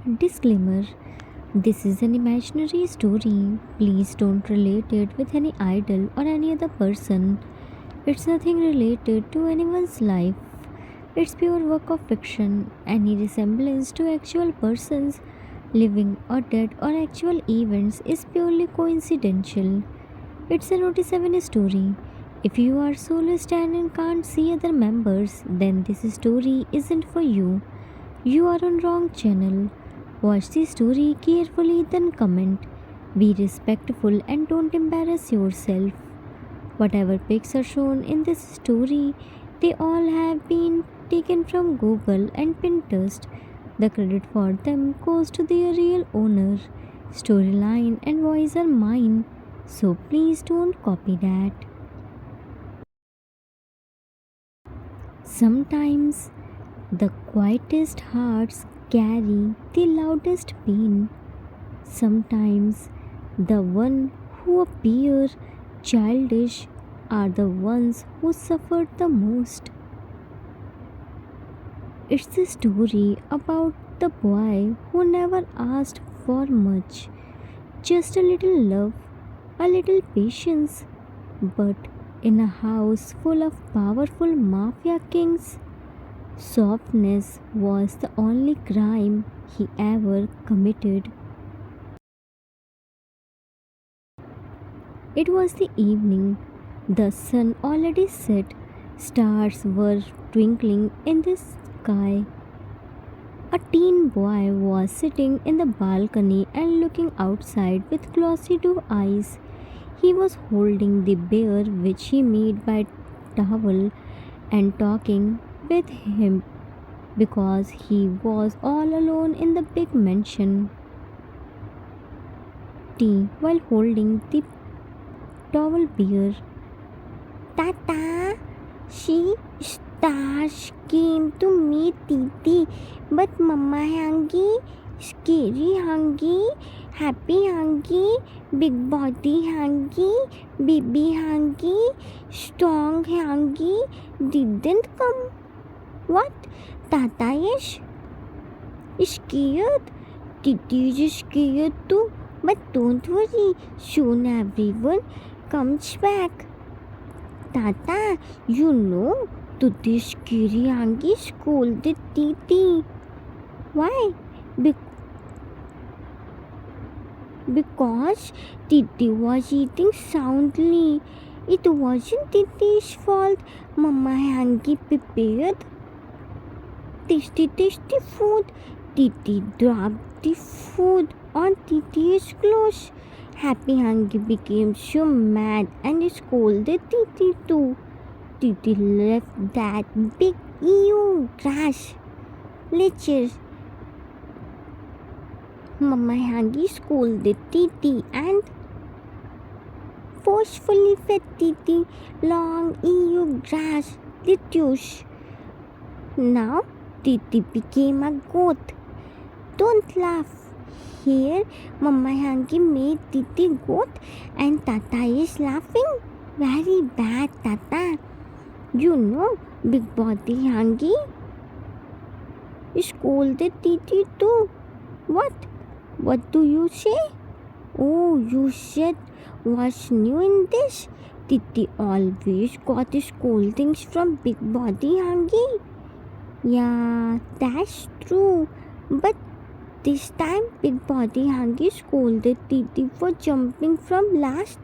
Disclaimer: this is an imaginary story. Please don't relate it with any idol or any other person. It's nothing related to anyone's life. It's pure work of fiction. Any resemblance to actual persons, living or dead, or actual events is purely coincidental. It's a Notice 7 story. If you are soloist and can't see other members, then this story isn't for you. You are on wrong channel. Watch the story carefully, then comment. Be respectful and don't embarrass yourself. Whatever pics are shown in this story, they all have been taken from Google and Pinterest. The credit for them goes to their real owner. Storyline and voice are mine, so please don't copy that. Sometimes the quietest hearts carry the loudest pain. Sometimes the one who appear childish are the ones who suffered the most. It's a story about the boy who never asked for much, just a little love, a little patience, but in a house full of powerful mafia kings, softness was the only crime he ever committed. It was the evening. The sun already set. Stars were twinkling in the sky. A teen boy was sitting in the balcony and looking outside with glossy blue eyes. He was holding the bear which he made by towel and talking with him because he was all alone in the big mansion. Tea while holding the towel bear. Tata, she stars came to meet Titi, but Mama hungry, scary hungry, happy hungry, big body hungry, baby hungry, strong hungry, didn't come. What? Tata is scared. Titi is scared too, but don't worry, soon everyone comes back. Tata, you know, today scary Angie scolded Titi. Why? Because Titi was eating soundly. It wasn't Titi's fault. Mama Angie prepared tasty food. Titi dropped the food on Titi's clothes. Happy Hungry became so mad and scolded Titi too. Titi left that big ew grass. Lectures. Mama Hungry scolded Titi and forcefully fed Titi long ew grass lettuce. Now Titi became a goat. Don't laugh. Here, Mama Hangi made Titi goat and Tata is laughing. Very bad, Tata. You know, Big Body Hangi scolded Titi too. What? What do you say? Oh, you said what's new in this? Titi always got scoldings from Big Body Hangi. Yeah, that's true. But this time, Big Body Hangi scolded Titi for jumping from last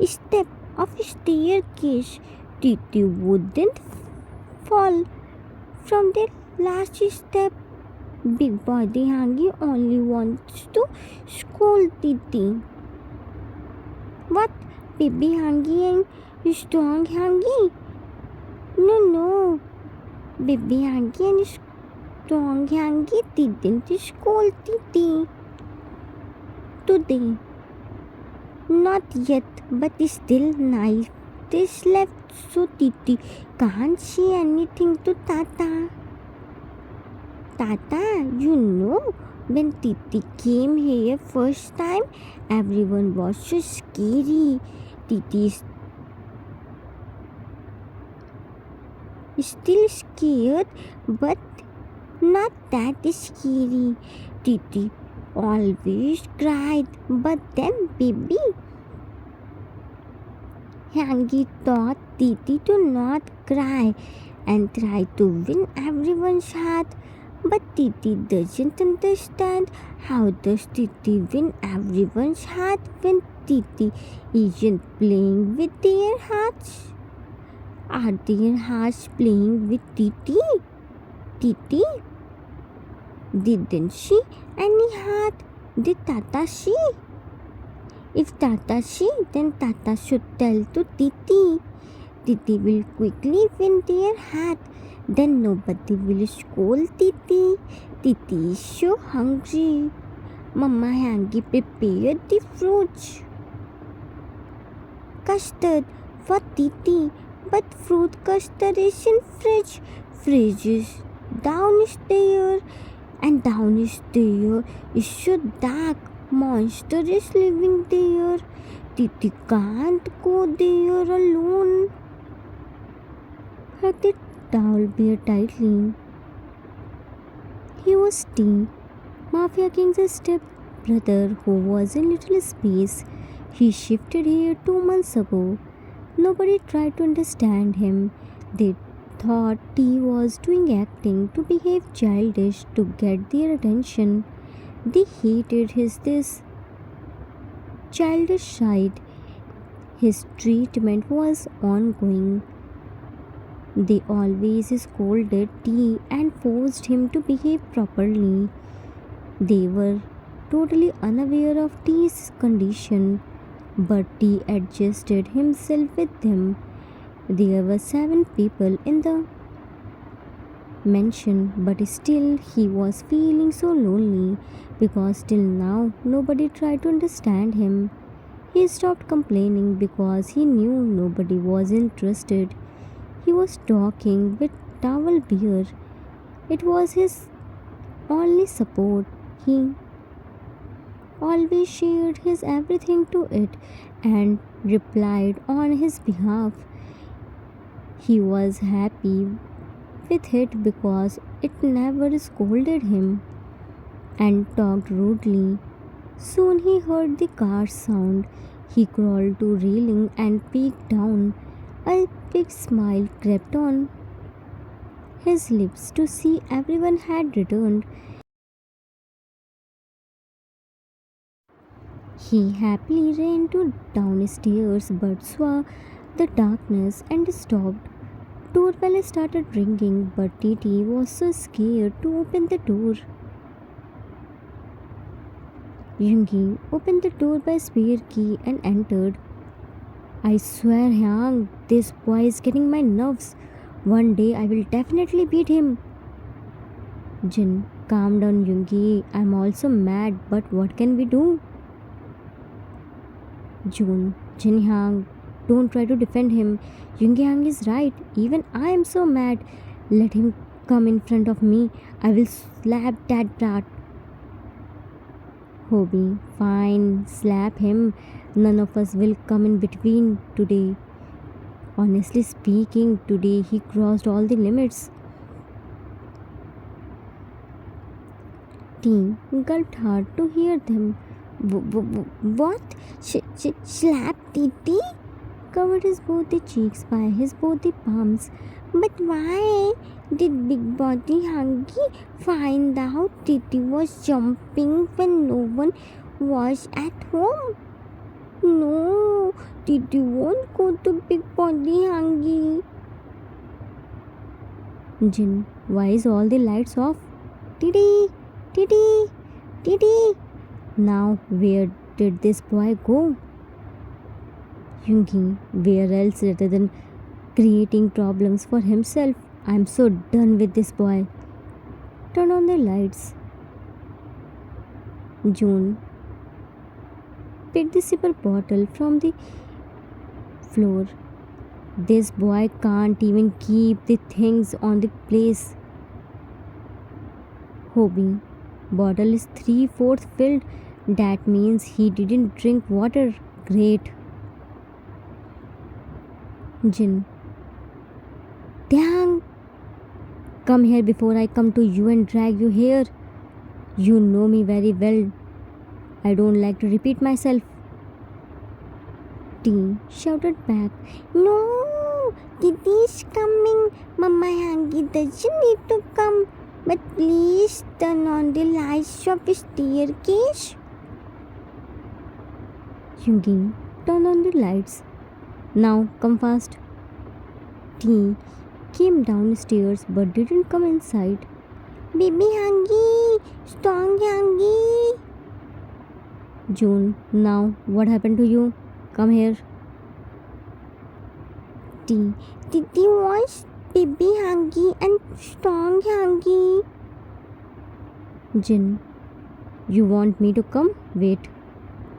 step of staircase. Titi wouldn't fall from the last step. Big Body Hangi only wants to scold Titi. What? Baby Hangi and strong Hangi? No. Baby Hangi and strong Hangi didn't scold Titi today. Not yet, but still nice. This left so Titi can't say anything to Tata. Tata, you know, when Titi came here first time, everyone was so scary. Titi is still scared, but Not that scary. Titi always cried, but then baby Hangi taught Titi to not cry and try to win everyone's heart. But Titi doesn't understand how does Titi win everyone's heart when Titi isn't playing with their hearts. Are their hearts playing with Titi? Titi? Didn't she any heart? Did Tata she? If Tata she, then Tata should tell to Titi. Titi will quickly win their heart. Then nobody will scold Titi. Titi is so hungry. Mama Hangi prepared the fruits. Custard for Titi. But fruit custard is in fridge. Fridge is downstairs. And downstairs is so dark. Monster is living there. Titi can't go there alone. Hug the towel bear tightly. He was T, Mafia King's step brother who was in little space. He shifted here 2 months ago. Nobody tried to understand him. They thought T was doing acting to behave childish to get their attention. They hated his this childish side. His treatment was ongoing. They always scolded T and forced him to behave properly. They were totally unaware of T's condition, but T adjusted himself with them. There were 7 people in the mansion, but still he was feeling so lonely because till now nobody tried to understand him. He stopped complaining because he knew nobody was interested. He was talking with Towel Bear. It was his only support. He always shared his everything to it and replied on his behalf. He was happy with it because it never scolded him and talked rudely. Soon he heard the car sound. He crawled to railing and peeked down. A big smile crept on his lips to see everyone had returned. He happily ran to downstairs but saw the darkness and stopped. Doorbell started ringing, but Titi was so scared to open the door. Yungi opened the door by spare key and entered. I swear, Hyang, this boy is getting my nerves. One day I will definitely beat him. Jin, calm down, Yungi. I'm also mad, but what can we do? Jin Hyang, don't try to defend him. Yungi Hyang is right. Even I am so mad. Let him come in front of me. I will slap that brat. Hobie, fine, slap him. None of us will come in between today. Honestly speaking, today he crossed all the limits. T gulped hard to hear them. What? Slap Titi? Covered his both the cheeks by his both the palms. But why did Big Body Hunky find out Titi was jumping when no one was at home? No, Titi won't go to Big Body Hunky. Jin, why is all the lights off? Titi, Titi, Titi. Now, where did this boy go? Yungi, where else rather than creating problems for himself? I'm so done with this boy. Turn on the lights. June picked the zipper bottle from the floor. This boy can't even keep the things on the place. Hobie, bottle is 3/4 filled. That means he didn't drink water. Great. Jin, dang! Come here before I come to you and drag you here. You know me very well. I don't like to repeat myself. T shouted back. No, Kitty's coming. Mama Hangi doesn't need to come. But please turn on the lights of the staircase. Yungi, turn on the lights. Now come fast. T came downstairs but didn't come inside. Baby Hangi, strong Hangi. June, now what happened to you? Come here. T. Titi wants baby Hangi and strong Hangi. Jin. You want me to come? Wait.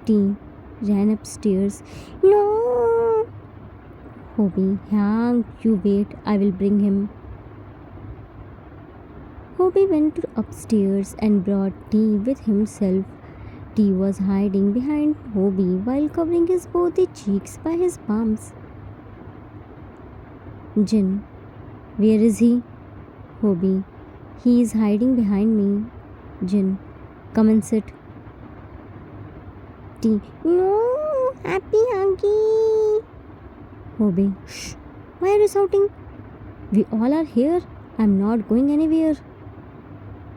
T. Ran upstairs. No. Hobie. Hang, you wait. I will bring him. Hobie went upstairs and brought T with himself. T was hiding behind Hobie while covering his both cheeks by his palms. Jin. Where is he? Hobie. He is hiding behind me. Jin. Come and sit. T. No, happy Hangi. Hobie. Shh. Why are you shouting? We all are here. I'm not going anywhere.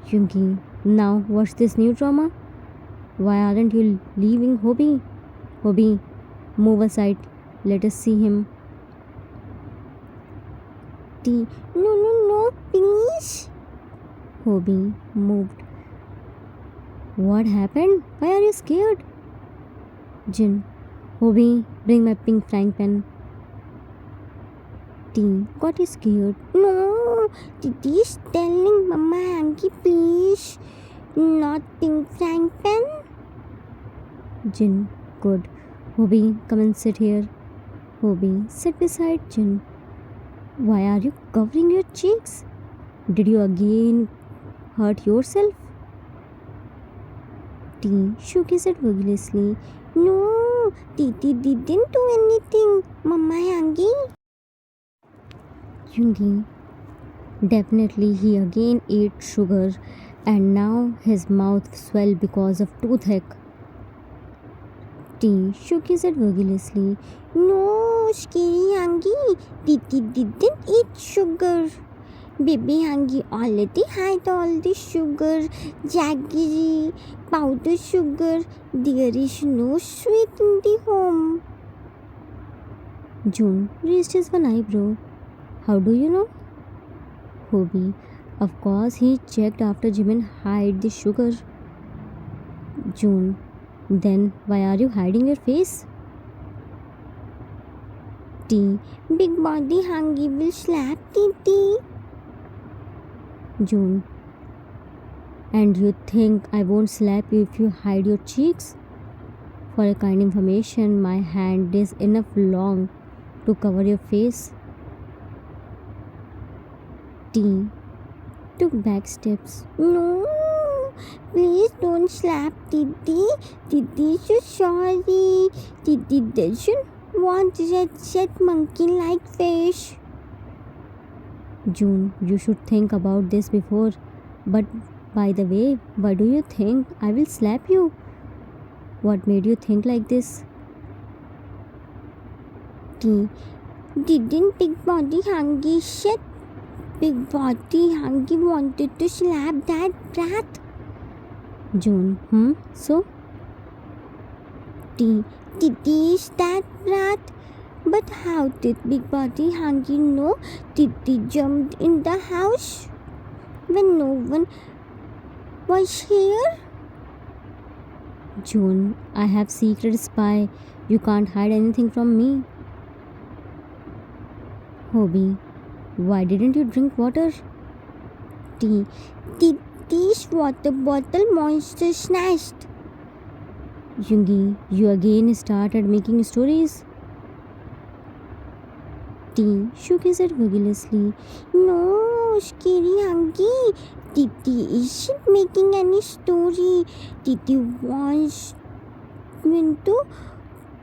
Yungi. Now what's this new drama? Why aren't you leaving Hobie? Hobie, move aside. Let us see him. T. No, please. Hobie moved. What happened? Why are you scared? Jin. Hobie, bring my pink frying pan. T. Got scared. No, Titi's telling Mama Hangi, please. Not pink frying pan. Jin. Good. Hobie, come and sit here. Hobie, sit beside Jin. Why are you covering your cheeks? Did you again hurt yourself? T shook his head vigorously. No, Titi didn't do anything, Mama Hangi. Yungi. Definitely he again ate sugar and now his mouth swelled because of toothache. T shook his head vigorously. No, scary Hangi, Titi didn't eat sugar. Baby Hangi already had all the sugar, jaggery, powder sugar. There is no sweet in the home. June raised his one eyebrow. How do you know? Hobie. Of course, he checked after Jimin hid the sugar. June. Then why are you hiding your face? T. Big body Hangi will slap Titi. June. And you think I won't slap you if you hide your cheeks? For a kind information, my hand is enough long to cover your face. T took back steps. No, please don't slap Titi. Titi is so sorry. Titi doesn't want red monkey-like face. June, you should think about this before. But by the way, why do you think I will slap you? What made you think like this? T. Didn't Big Body Hangi shit? Big Body Hangi wanted to slap that brat. June. So? T. Titi is that brat? But how did Big Body Hangi know Titi jumped in the house when no one was here? June, I have secret spy. You can't hide anything from me. Hobie, why didn't you drink water? T. Titi's water bottle monster snatched. Yungi, you again started making stories. T shook his head vigorously. No, scary Hangi. Titi isn't making any story. Titi wants into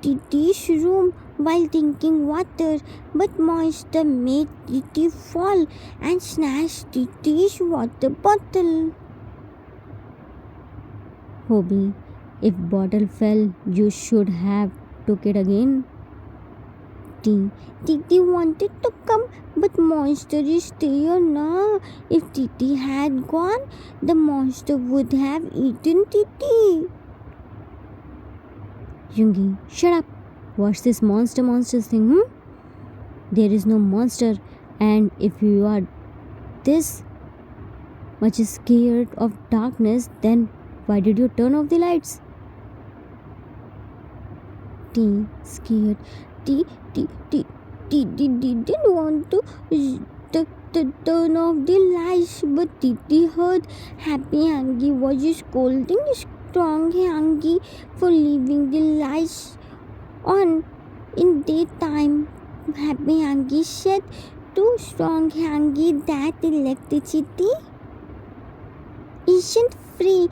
Titi's room. while drinking water, but Monster made Titi fall and snatched Titi's water bottle. Hobby, if bottle fell, you should have took it again. Titi wanted to come, but Monster is there now. If Titi had gone, the monster would have eaten Titi. Jungi, shut up. What's this monster thing, There is no monster, and if you are this much scared of darkness, then why did you turn off the lights? Scared. T didn't want to turn off the lights, but Titi heard Happy Hangi was scolding Strong Hangi for leaving the lights on in daytime. Happy Hangi said to Strong Hangi that electricity isn't free,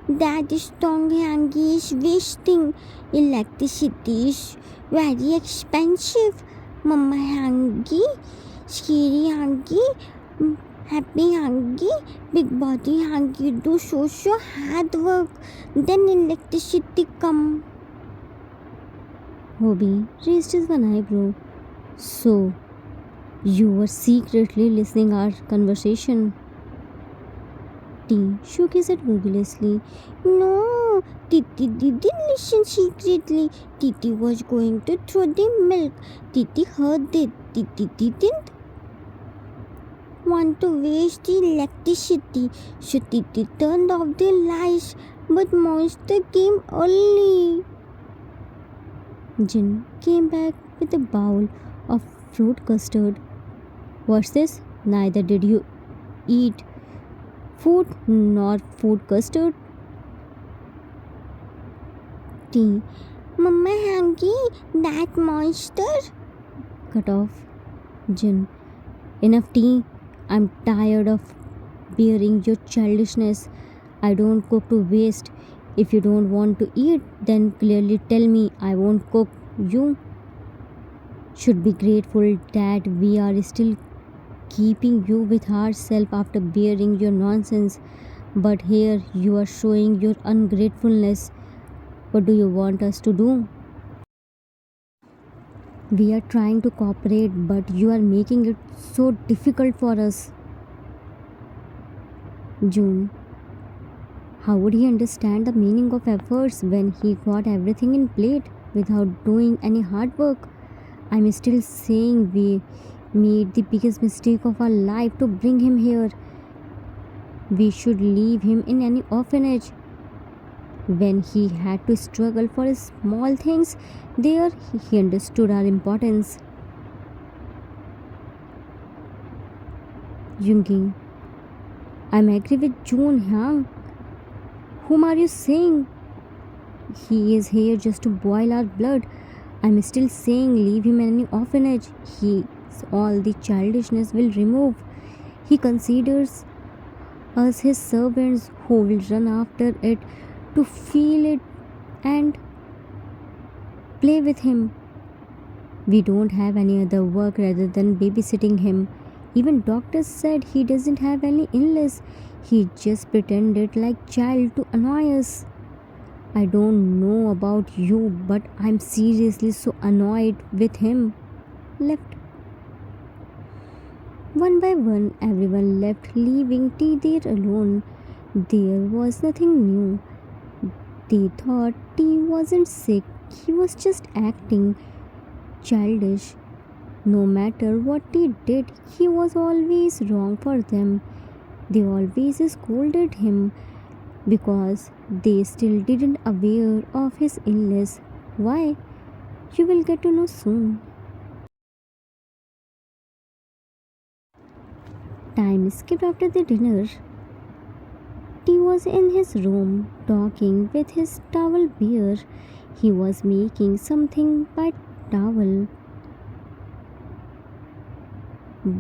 that Strong Hangi is wasting. Electricity is very expensive. Mama Hangi, Scary Hangi, Happy Hangi, Big Body Hangi do so hard work. Then electricity come. Hobby raised his one eyebrow. So, you were secretly listening our conversation? T shook his head vigorously. No, Titi didn't listen secretly. Titi was going to throw the milk. Titi heard it. Titi didn't want to waste the electricity, so Titi turned off the lights. But Monster came early. Jin came back with a bowl of fruit custard. What's this? Neither did you eat food nor food custard. Tea. Mama Hangi, that monster. Cut off. Jin. Enough tea. I'm tired of bearing your childishness. I don't cook to waste. If you don't want to eat, then clearly tell me. I won't cook. You should be grateful that we are still keeping you with ourselves after bearing your nonsense. But here you are showing your ungratefulness. What do you want us to do? We are trying to cooperate, but you are making it so difficult for us. June. How would he understand the meaning of efforts when he got everything in plate without doing any hard work? I'm still saying we made the biggest mistake of our life to bring him here. We should leave him in any orphanage. When he had to struggle for small things, there he understood our importance. Jungi, I'm agree with June Hyang. Whom are you saying? He is here just to boil our blood. I'm still saying leave him in any orphanage. All the childishness will remove. He considers us his servants who will run after it to feel it and play with him. We don't have any other work rather than babysitting him. Even doctors said he doesn't have any illness. He just pretended like child to annoy us. I don't know about you, but I'm seriously so annoyed with him. Left. One by one, everyone left, leaving T there alone. There was nothing new. They thought T wasn't sick, he was just acting childish. No matter what T did, he was always wrong for them. They always scolded him because they still didn't aware of his illness. Why? You will get to know soon. Time skipped after the dinner. T was in his room talking with his towel bear. He was making something by towel.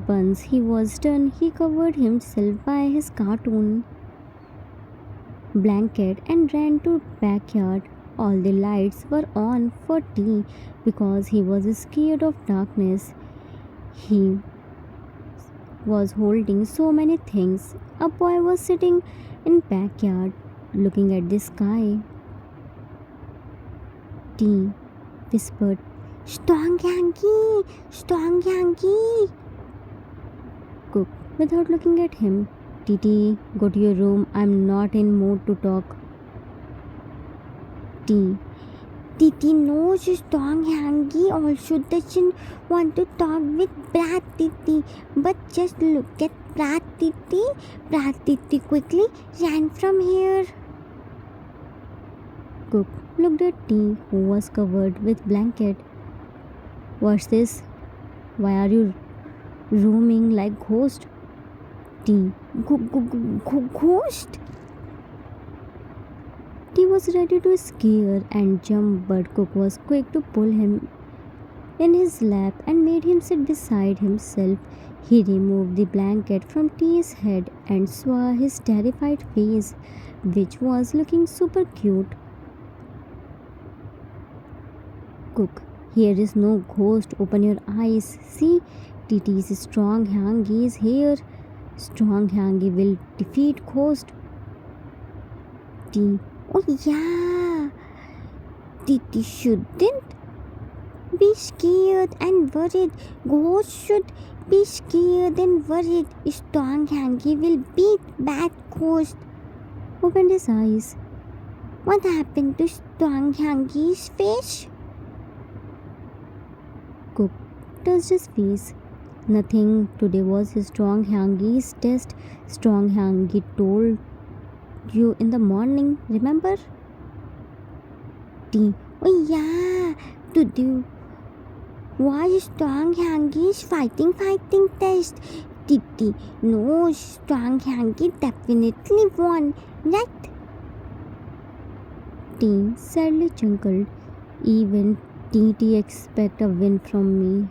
Once he was done, he covered himself by his cartoon blanket and ran to backyard. All the lights were on for tea because he was scared of darkness. He was holding so many things. A boy was sitting in backyard looking at the sky. Tea whispered, Strong Yankee! Strong Yankee! Cook, without looking at him, Titi, go to your room. I'm not in mood to talk. Tea, Titi knows Strong Yankee also doesn't want to talk with Brat Titi. But just look at Brat Titi. Brat Titi quickly ran from here. Cook looked at Tea, who was covered with blanket. What's this? Why are you roaming like ghost? Tea. Ghost? Tea was ready to scare and jump, but Cook was quick to pull him in his lap and made him sit beside himself. He removed the blanket from Tea's head and saw his terrified face, which was looking super cute. Cook, here is no ghost. Open your eyes. See, Titi's strong Hangi is here. Strong Hangi will defeat ghost. Tea. Oh yeah. Titi shouldn't be scared and worried. Ghost should be scared and worried. Strong Yankee will beat bad ghost. Opened his eyes. What happened to Strong Yankee's face? Cook touched his face. Nothing. Today was Strong Hangi's test. Strong Hangi told you in the morning, remember? Tea. Oh yeah. Today was Strong Yankee's fighting test. Titi knows Strong Yankee definitely won, right? Tea sadly chuckled. Even Tea expect a win from me,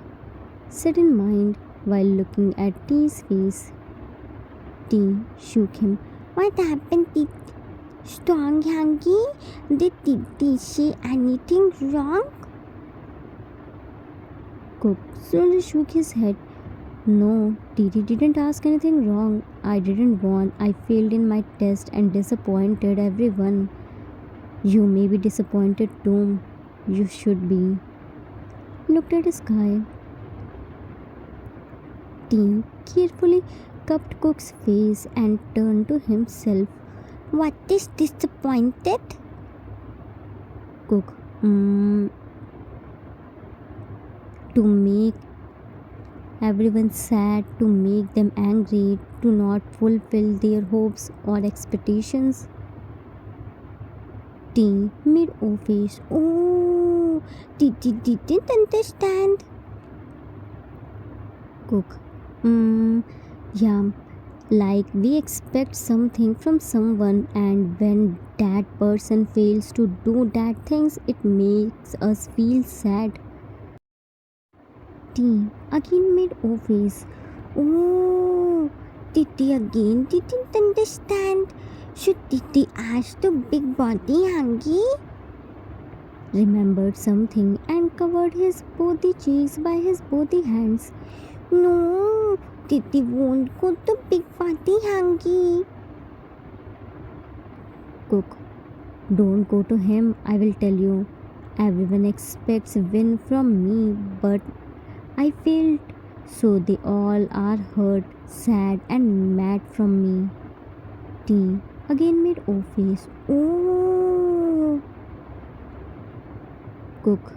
said in mind while looking at Tea's face. Tea shook him. What happened, Titi? Strong Yankee? Did Titi say anything wrong? Cook slowly shook his head. No, Titi didn't ask anything wrong. I didn't won. I failed in my test and disappointed everyone. You may be disappointed too. You should be. Looked at the sky. Tea carefully cupped Cook's face and turned to himself. What is disappointed? Cook. To make everyone sad, to make them angry, to not fulfill their hopes or expectations. Tea made O face. Oh, Titi didn't understand. Cook. Yeah, like we expect something from someone, and when that person fails to do that things, it makes us feel sad. Tea again made O face. Oh, Titi again didn't understand. Should Titi ask the big body Hangi? Remembered something and covered his both the cheeks by his both the hands. No, Titi won't go to big body Hangi. Cook, don't go to him, I will tell you. Everyone expects win from me, but I failed, so they all are hurt, sad and mad from me. Tea again made O face. Oh, Cook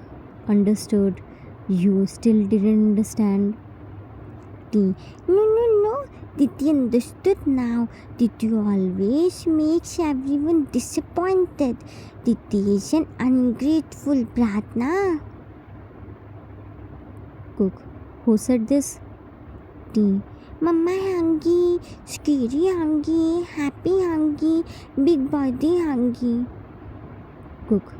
understood. You still didn't understand. Tea. No. Titi understood now. Titi always makes everyone disappointed. Titi is an ungrateful brat, na? Cook, who said this? Tea. Mama Hangi, scary Hangi, happy Hangi, big body Hangi. Cook,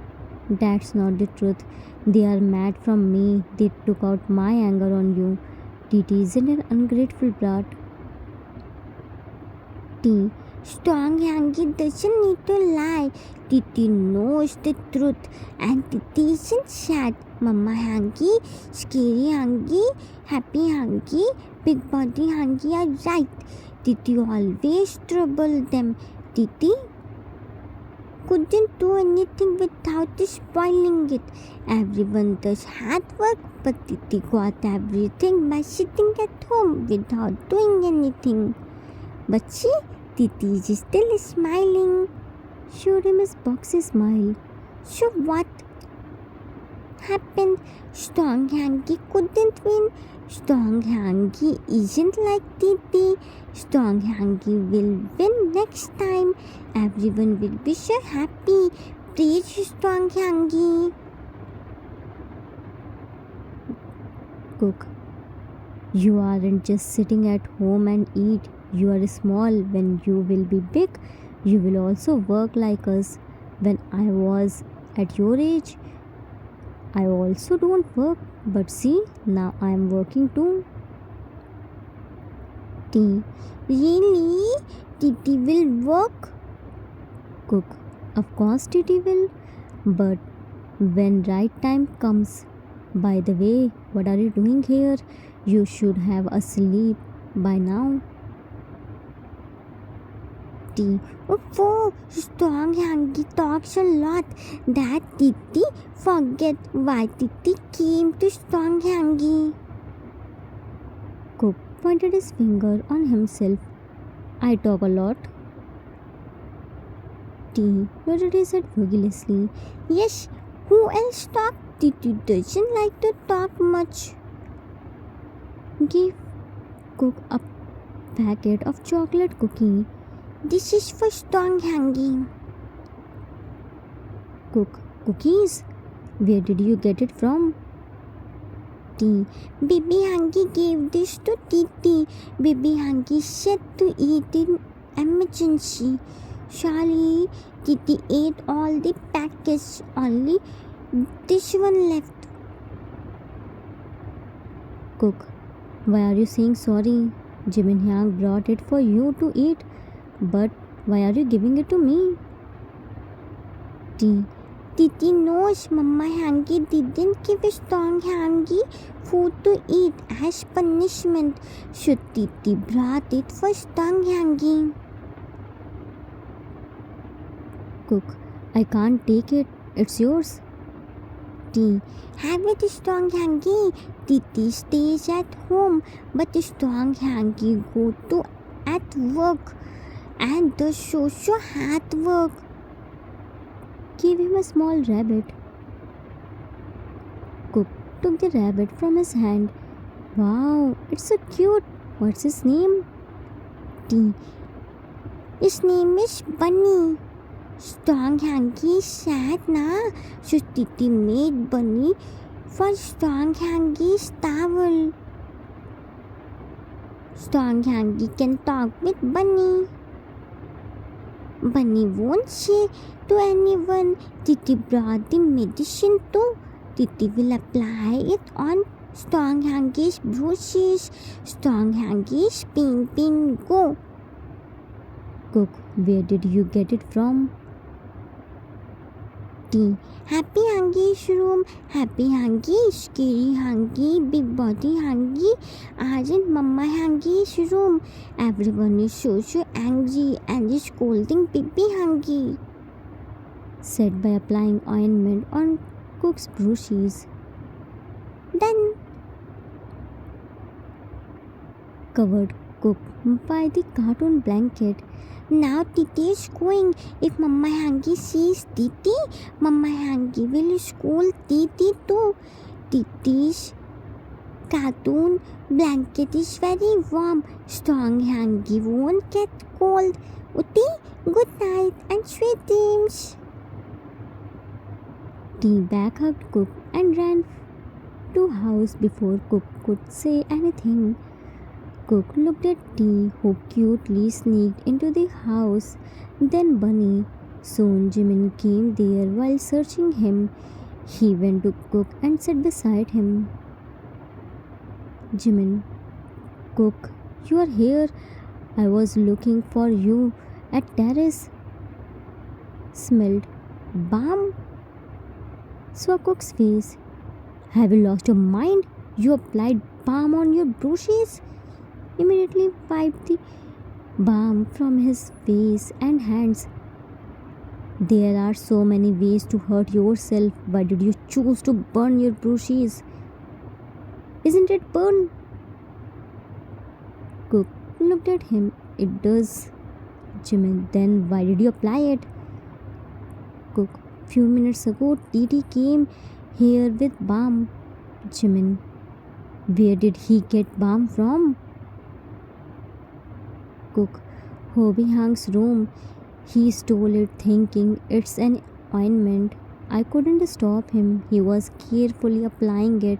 that's not the truth. They are mad from me. They took out my anger on you. Titi isn't an ungrateful brat. Tea Strong Hanky doesn't need to lie. Titi knows the truth and Titi isn't sad. Mama Hanky, Scary Hanky, Happy Hanky, Big Body Hanky are right. Titi always trouble them. Titi couldn't do anything without spoiling it. Everyone does hard work, but Titi got everything by sitting at home without doing anything. But see, Titi is still smiling. Showed him his boxy smile. So what happened? Strong Hanky couldn't win. Strong Hanky isn't like Titi. Strong Hanky will win next time. Everyone will be so happy. Praise Strong Hanky. Cook, you aren't just sitting at home and eat. You are small. When you will be big, you will also work like us. When I was at your age, I also don't work. But see, now I am working too. Tea. Really? Titi will work? Cook, of course Titi will. But when right time comes. By the way, what are you doing here? You should have asleep by now. Tea. Oh, Strong Hanky talks a lot. That Titi forget why Titi came to Strong Hanky. Cook pointed his finger on himself. I talk a lot. T nodded his head vigorously. Yes, who else talk? Titi doesn't like to talk much. Give Cook a packet of chocolate cookie. This is for Strong Hanky. Cook, cookies? Where did you get it from? T. Baby Hanky gave this to Titi. Baby Hanky said to eat in emergency. Sorry, Titi ate all the packets. Only this one left. Cook, why are you saying sorry? Jimin Hyang brought it for you to eat. But why are you giving it to me? T. Titi knows Mama Hanky didn't give Strong Hanky food to eat as punishment, so Titi brought it for Strong Hanky. Cook, I can't take it. It's yours. T. Have it, Strong Hanky. Titi stays at home, but Strong Hanky go to at work and does so hard work. Give him a small rabbit. Cook took the rabbit from his hand. Wow, it's so cute. What's his name? T. His name is Bunny. Strong Hanky is sad na, so Titi made Bunny for Strong Hanky's towel. Strong Hanky can talk with Bunny. Bunny won't say to anyone. Titi brought the medicine too. Titi will apply it on Strong Hanky's bruises. Strong Hanky's pain go. Cook, where did you get it from? T. Happy Hanky's room. Happy Hanky, Scary Hanky, Big Body Hanky are in Mama Hanky's room. Everyone is so angry and is scolding Baby Hanky. Said by applying ointment on Cook's bruises. Done. Covered Cook by the cartoon blanket. Now Titi is going. If Mama Hanky sees Titi, Mama Hanky will scold Titi too. Titi's cartoon blanket is very warm. Strong Hanky won't get cold. Uti, good night and sweet dreams. Tea back hugged Cook and ran to house before Cook could say anything. Cook looked at Tea, who cutely sneaked into the house. Then Bunny. Soon Jimin came there while searching him. He went to Cook and sat beside him. Jimin, Cook, you are here. I was looking for you. at terrace smelled balm saw Cook's face. Have you lost your mind? You applied balm on your brushes? Immediately wiped the balm from his face and hands. There are so many ways to hurt yourself. Why did you choose to burn your brushes? Isn't it burn? Cook looked at him. It does. Jimin, then why did you apply it? Cook, few minutes ago TT came here with balm. Jimin, where did he get balm from? Cook, Hobie Hang's room. He stole it thinking it's an ointment. I couldn't stop him. He was carefully applying it.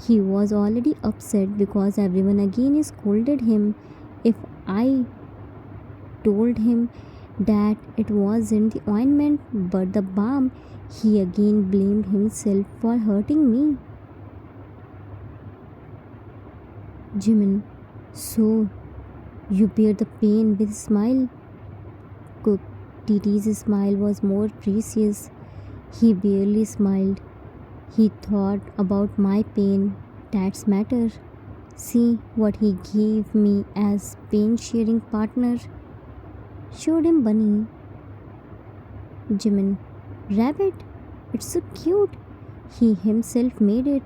He was already upset because everyone again scolded him. If I told him that it wasn't the ointment but the balm, he again blamed himself for hurting me. Jimin, so you bear the pain with a smile? Cook, TT's smile was more precious. He barely smiled. He thought about my pain. That's matter. See what he gave me as pain sharing partner. Showed him bunny. Jimin, rabbit. It's so cute. He himself made it.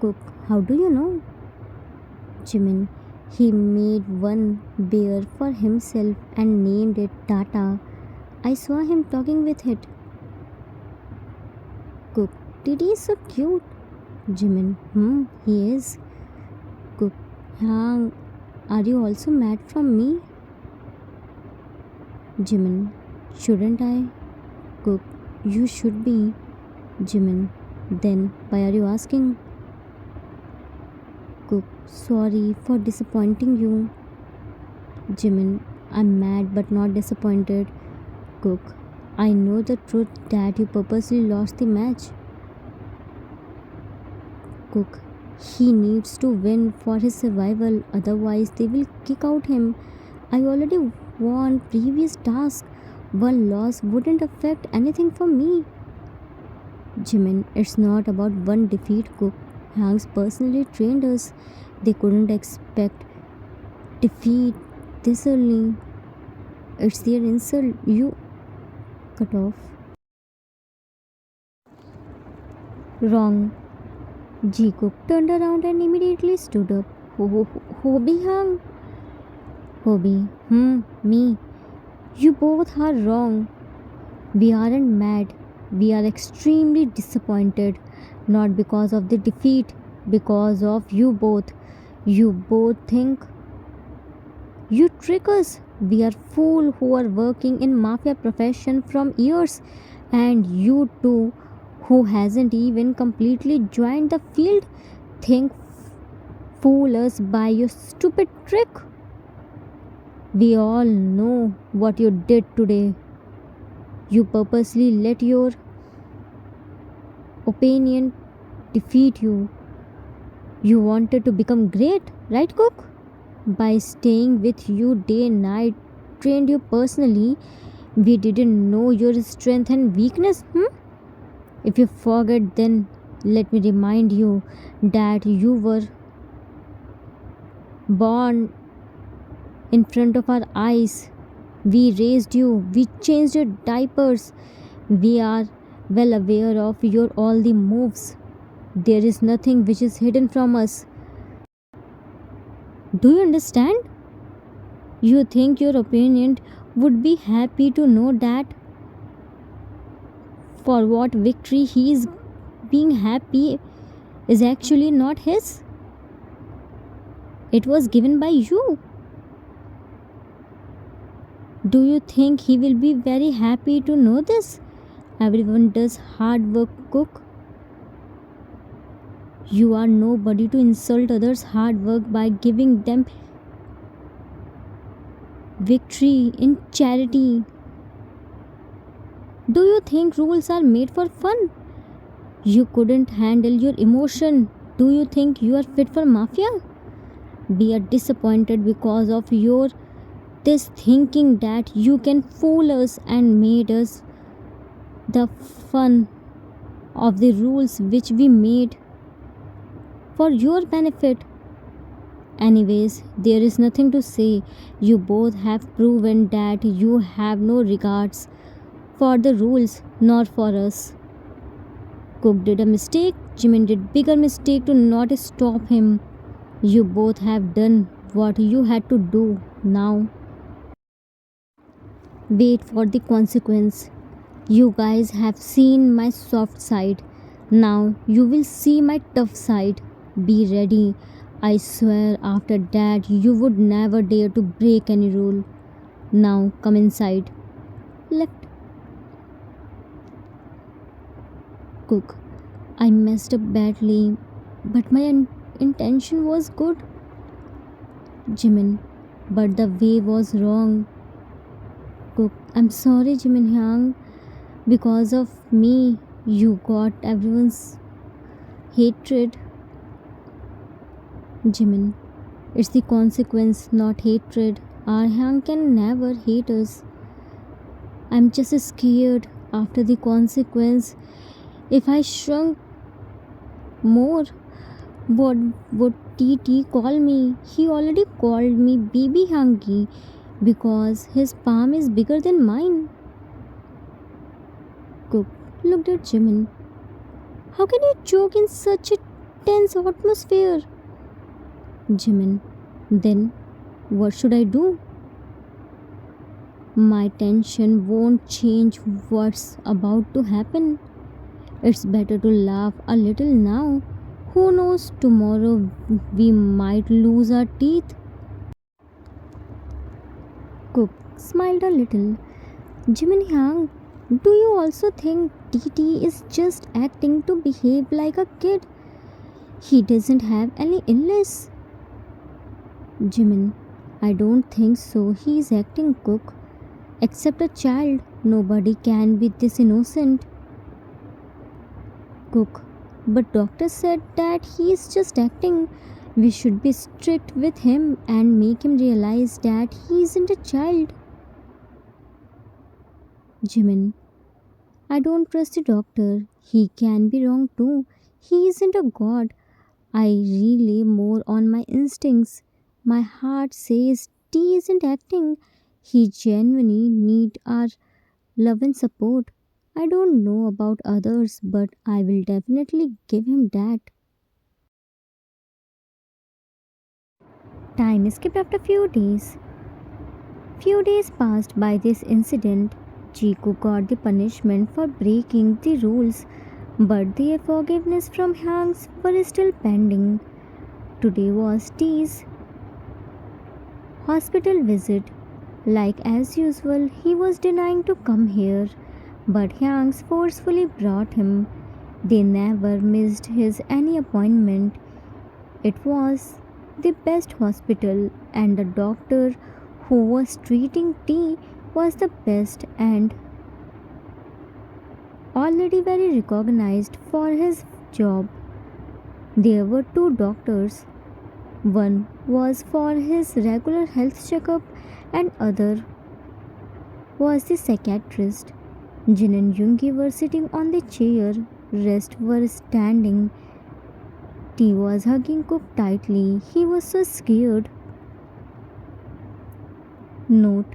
Cook, how do you know? Jimin, he made one bear for himself and named it Tata. I saw him talking with it. Cook, Didi is so cute. Jimin, he is. Cook, Hang, are you also mad from me? Jimin, shouldn't I? Cook, you should be. Jimin, then why are you asking? Cook, sorry for disappointing you. Jimin, I'm mad but not disappointed. Cook, I know the truth that you purposely lost the match. Cook, he needs to win for his survival, otherwise they will kick out him. I already won previous task. One loss wouldn't affect anything for me. Jimin, it's not about one defeat, Cook. Hanks personally trained us. They couldn't expect defeat this early. It's their insult. You cut off. Wrong. Ji Cook turned around and immediately stood up. Hobie Hang. Hobie, me. You both are wrong. We aren't mad. We are extremely disappointed. Not because of the defeat, because of you both. You both think you trick us. We are fools who are working in mafia profession from years, and you two who hasn't even completely joined the field think fool us by your stupid trick. We all know what you did today. You purposely let your opinion defeat you. You wanted to become great, right, Cook? By staying with you day and night, trained you personally. We didn't know your strength and weakness. If you forget, then let me remind you that you were born in front of our eyes. We raised you, we changed your diapers. We are well aware of your all the moves. There is nothing which is hidden from us. Do you understand? You think your opponent would be happy to know that for what victory he is being happy is actually not his? It was given by you. Do you think he will be very happy to know this? Everyone does hard work, Cook. You are nobody to insult others' hard work by giving them victory in charity. Do you think rules are made for fun? You couldn't handle your emotion. Do you think you are fit for mafia? We are disappointed because of your this thinking that you can fool us and made us the fun of the rules which we made for your benefit. Anyways, there is nothing to say. You both have proven that you have no regards for the rules nor for us. Cook did a mistake, Jimin did bigger mistake to not stop him. You both have done what you had to do. Now wait for the consequence. You guys have seen my soft side. Now you will see my tough side. Be ready. I swear after that you would never dare to break any rule. Now come inside. Left. Cook. I messed up badly, but my intention was good. Jimin. But the way was wrong. Cook. I'm sorry, Jimin Hyang. Because of me, you got everyone's hatred. Jimin. It's the consequence, not hatred. Arhyang can never hate us. I'm just scared after the consequence. If I shrunk more, what would TT call me? He already called me BB Hangi because his palm is bigger than mine. Cook looked at Jimin. How can you joke in such a tense atmosphere? Jimin. Then what should I do? My tension won't change what's about to happen. It's better to laugh a little now. Who knows, tomorrow we might lose our teeth. Cook smiled a little. Jimin Hyang, do you also think TT is just acting to behave like a kid? He doesn't have any illness. Jimin, I don't think so. He is acting, Cook. Except a child, nobody can be this innocent. Cook, but doctor said that he is just acting. We should be strict with him and make him realize that he isn't a child. Jimin, I don't trust the doctor. He can be wrong too. He isn't a god. I rely more on my instincts. My heart says T isn't acting. He genuinely need our love and support. I don't know about others, but I will definitely give him that. Time skipped after few days. Few days passed by this incident. Chiku got the punishment for breaking the rules, but the forgiveness from Hanks were still pending. Today was T's hospital visit. Like as usual, he was denying to come here, but Hanks forcefully brought him. They never missed his any appointment. It was the best hospital, and the doctor who was treating T was the best and already very recognized for his job. There were two doctors. One was for his regular health checkup and other was the psychiatrist. Jin and Yoongi were sitting on the chair, rest were standing. T was hugging Cook tightly. He was so scared. Note,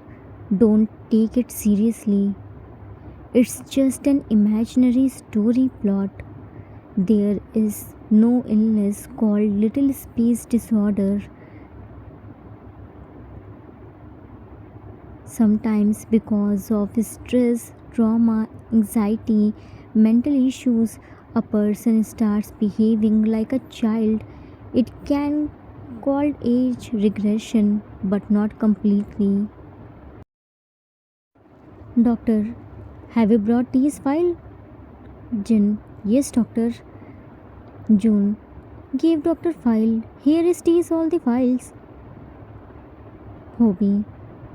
don't take it seriously. It's just an imaginary story plot. There is no illness called little space disorder. Sometimes, because of stress, trauma, anxiety, mental issues, a person starts behaving like a child. It can called age regression, but not completely. Doctor, have you brought T's file? Jin, yes, doctor. June gave doctor file. Here is T's all the files. Hobby,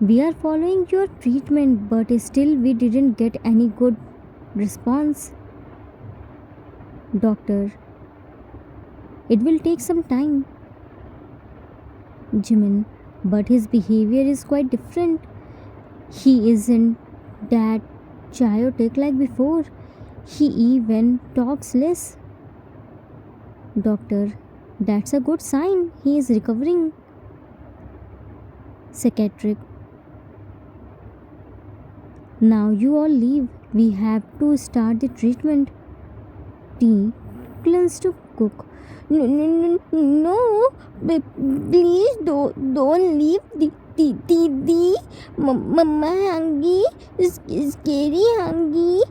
we are following your treatment, but still we didn't get any good response. Doctor, it will take some time. Jimin, but his behavior is quite different. He isn't that chaotic like before. He even talks less. Doctor, that's a good sign. He is recovering. Psychiatric, now you all leave. We have to start the treatment. T plans to cook. No, no, no, no. Please don't leave the mama hungry, scary hungry,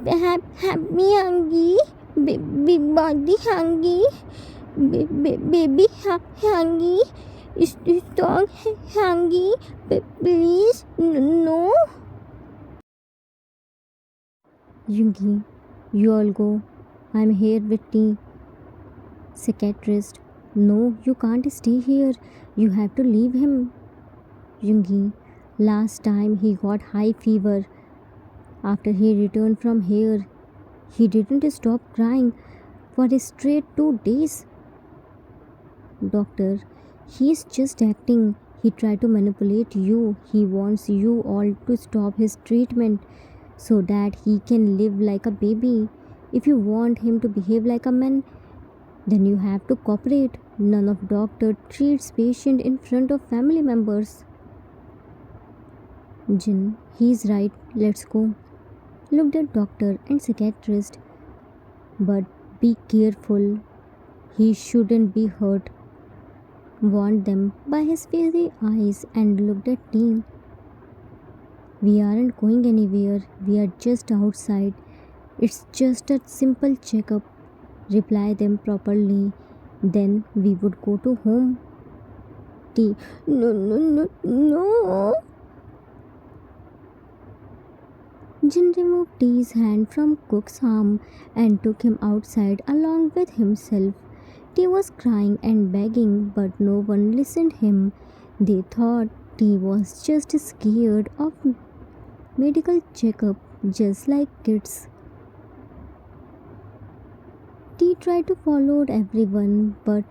happy hungry, big body hungry, baby hungry, strong hungry. Please no. Yungi, you all go. I'm here with T. Psychiatrist, no, you can't stay here. You have to leave him. Yungi, last time he got high fever. After he returned from here, he didn't stop crying for a straight 2 days. Doctor, he's just acting. He tried to manipulate you. He wants you all to stop his treatment so that he can live like a baby. If you want him to behave like a man, then you have to cooperate. None of doctor treats patient in front of family members. Jin, he's right. Let's go. Looked at doctor and psychiatrist. But be careful. He shouldn't be hurt. Warned them by his fiery eyes and looked at Teen. We aren't going anywhere. We are just outside. It's just a simple checkup. Reply them properly. Then we would go to home. T. No, no, no, no. Jin removed T's hand from Cook's arm and took him outside along with himself. T was crying and begging, but no one listened him. They thought T was just scared of medical checkup, just like kids. T tried to follow everyone, but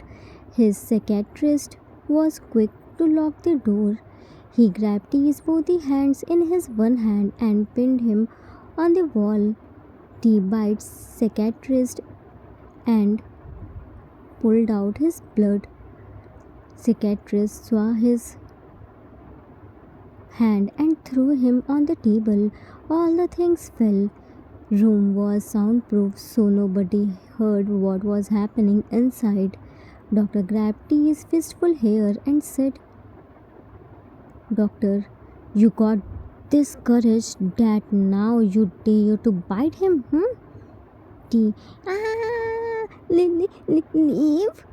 his psychiatrist was quick to lock the door. He grabbed T's both hands in his one hand and pinned him on the wall. T bites psychiatrist and pulled out his blood. Psychiatrist saw his hand and threw him on the table. All the things fell. Room was soundproof, so nobody heard what was happening inside. Doctor grabbed T's fistful hair and said, Doctor, you got this courage that now you dare to bite him, T. Leave.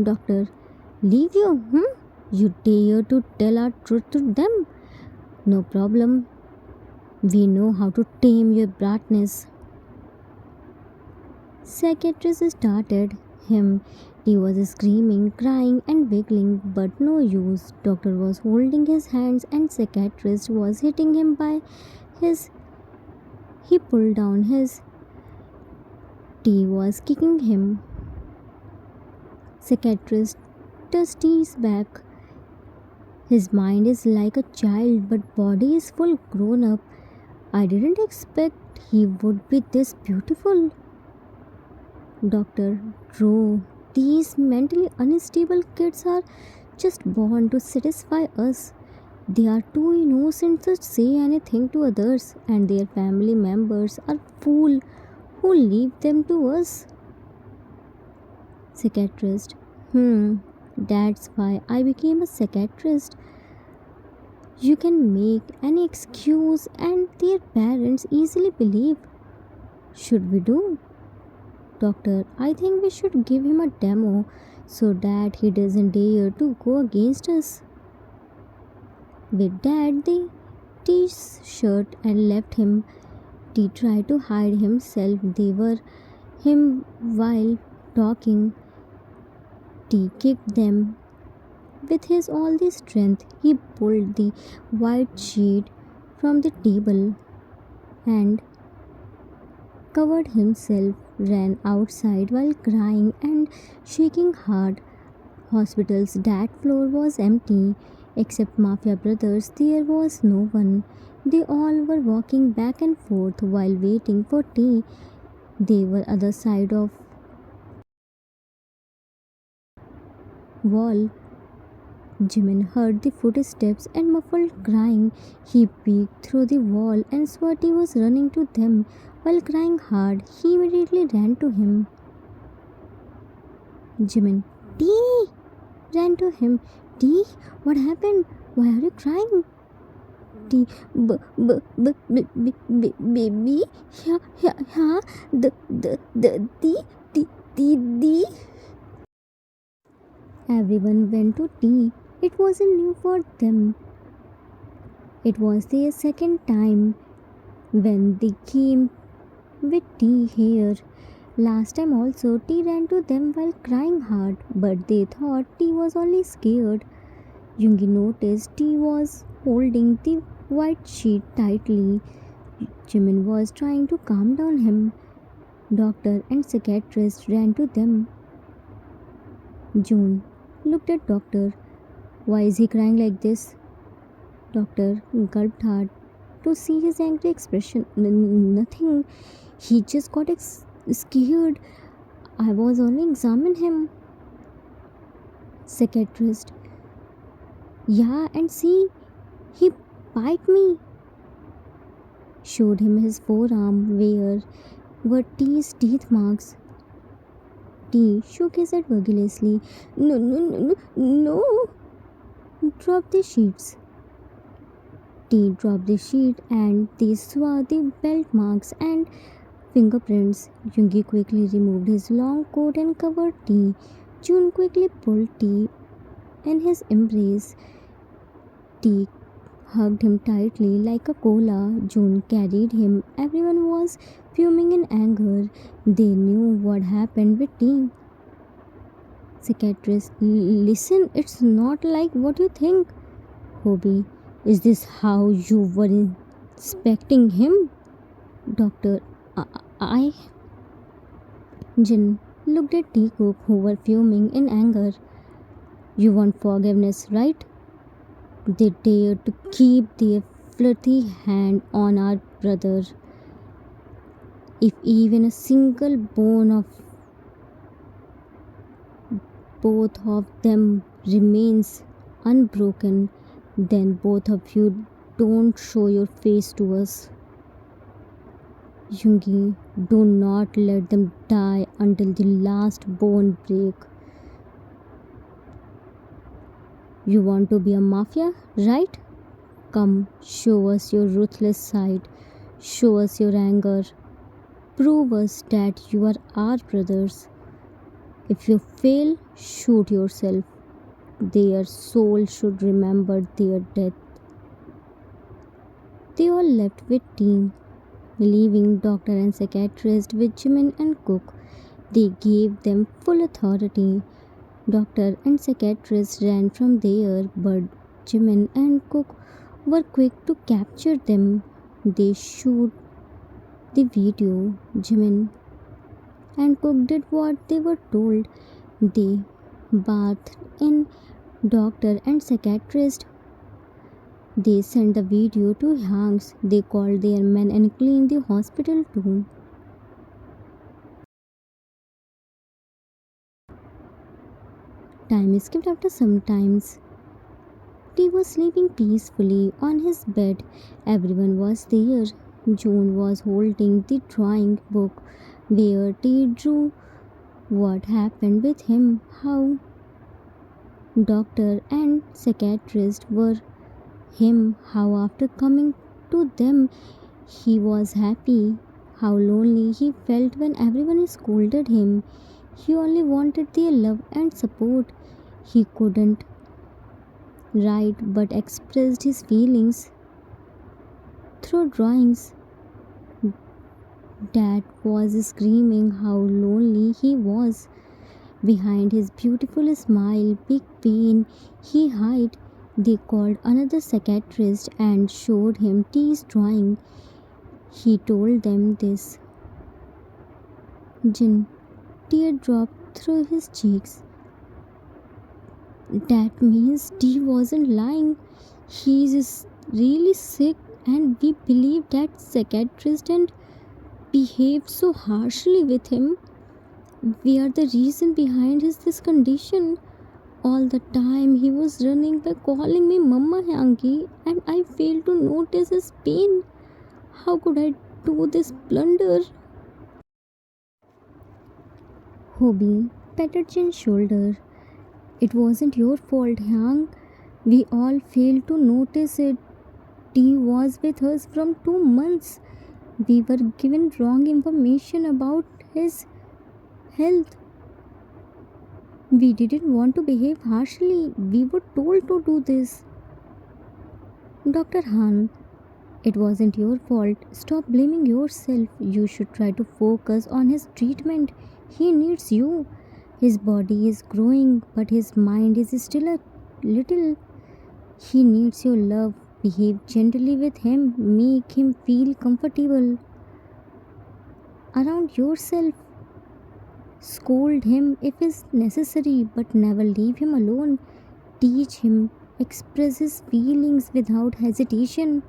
Doctor, leave you, You dare to tell our truth to them? No problem. We know how to tame your brightness. Psychiatrist started him. He was screaming, crying, and wiggling, but no use. Doctor was holding his hands, and psychiatrist was hitting him by his. He pulled down his. T was kicking him. Psychiatrist touched T's back. His mind is like a child, but body is full grown up. I didn't expect he would be this beautiful. Doctor, true. These mentally unstable kids are just born to satisfy us. They are too innocent to say anything to others, and their family members are fools who leave them to us. Psychiatrist, that's why I became a psychiatrist. You can make any excuse, and their parents easily believe. Should we do? Doctor, I think we should give him a demo so that he doesn't dare to go against us. With that, they T-shirt and left him. T tried to hide himself. They were him while talking. T kicked them. With his all the strength, he pulled the white sheet from the table and covered himself, ran outside while crying and shaking hard. Hospital's that floor was empty. Except Mafia Brothers, there was no one. They all were walking back and forth while waiting for tea. They were other side of wall. Jimin heard the footsteps and muffled crying. He peeked through the wall and Swati was running to them while crying hard. He immediately ran to him. Jimin T ran to him. T, what happened? Why are you crying? T, baby, yeah, the. Everyone went to tea. It wasn't new for them. It was their second time when they came with tea here. Last time also, T ran to them while crying hard, but they thought T was only scared. Yoongi noticed T was holding the white sheet tightly. Jimin was trying to calm down him. Doctor and psychiatrist ran to them. June looked at doctor. Why is he crying like this? Doctor gulped hard to see his angry expression. Nothing. He just got scared. I was only examining him. Psychiatrist. Yeah, and see, he bite me. Showed him his forearm where were T's teeth marks. T shook his head vigorously. No. Drop the sheets. T dropped the sheet and they saw the belt marks and fingerprints. Yoongi quickly removed his long coat and covered T. June quickly pulled T in his embrace. T hugged him tightly like a koala. June carried him. Everyone was fuming in anger. They knew what happened with T. Psychiatrist, listen, it's not like what you think. Hobie, is this how you were inspecting him? Doctor, I. Jin looked at Teacock, who were fuming in anger. You want forgiveness, right? They dared to keep their flirty hand on our brother. If even a single bone of both of them remains unbroken, then both of you don't show your face to us. Yoongi, do not let them die until the last bone break. You want to be a mafia, right? Come, show us your ruthless side. Show us your anger. Prove us that you are our brothers. If you fail, shoot yourself. Their soul should remember their death. They all left with team, leaving doctor and psychiatrist with Jimin and Cook. They gave them full authority. Doctor and psychiatrist ran from there, but Jimin and Cook were quick to capture them. They shoot the video. Jimin and Cook did what they were told. They bathed in doctor and psychiatrist. They sent the video to Hanks. They called their men and cleaned the hospital too. Time skipped after some times. T was sleeping peacefully on his bed. Everyone was there. June was holding the drawing book where T drew what happened with him, how doctor and psychiatrist were him, how after coming to them he was happy, how lonely he felt when everyone scolded him. He only wanted their love and support. He couldn't write but expressed his feelings through drawings. Dad was screaming how lonely he was. Behind his beautiful smile, big pain he hid. They called another psychiatrist and showed him T's drawing. He told them this. Jin, tear dropped through his cheeks. That means Dee wasn't lying. He is really sick, and we believe that psychiatrist and behaved so harshly with him. We are the reason behind his this condition. All the time he was running by calling me Mama Yangi, and I failed to notice his pain. How could I do this blunder? Hobie patted Jin's shoulder. It wasn't your fault, Yang. We all failed to notice it. He was with us from 2 months. We were given wrong information about his health. We didn't want to behave harshly. We were told to do this. Dr. Han, it wasn't your fault. Stop blaming yourself. You should try to focus on his treatment. He needs you. His body is growing, but his mind is still a little. He needs your love. Behave gently with him. Make him feel comfortable around yourself. Scold him if it's necessary, but never leave him alone. Teach him. Express his feelings without hesitation.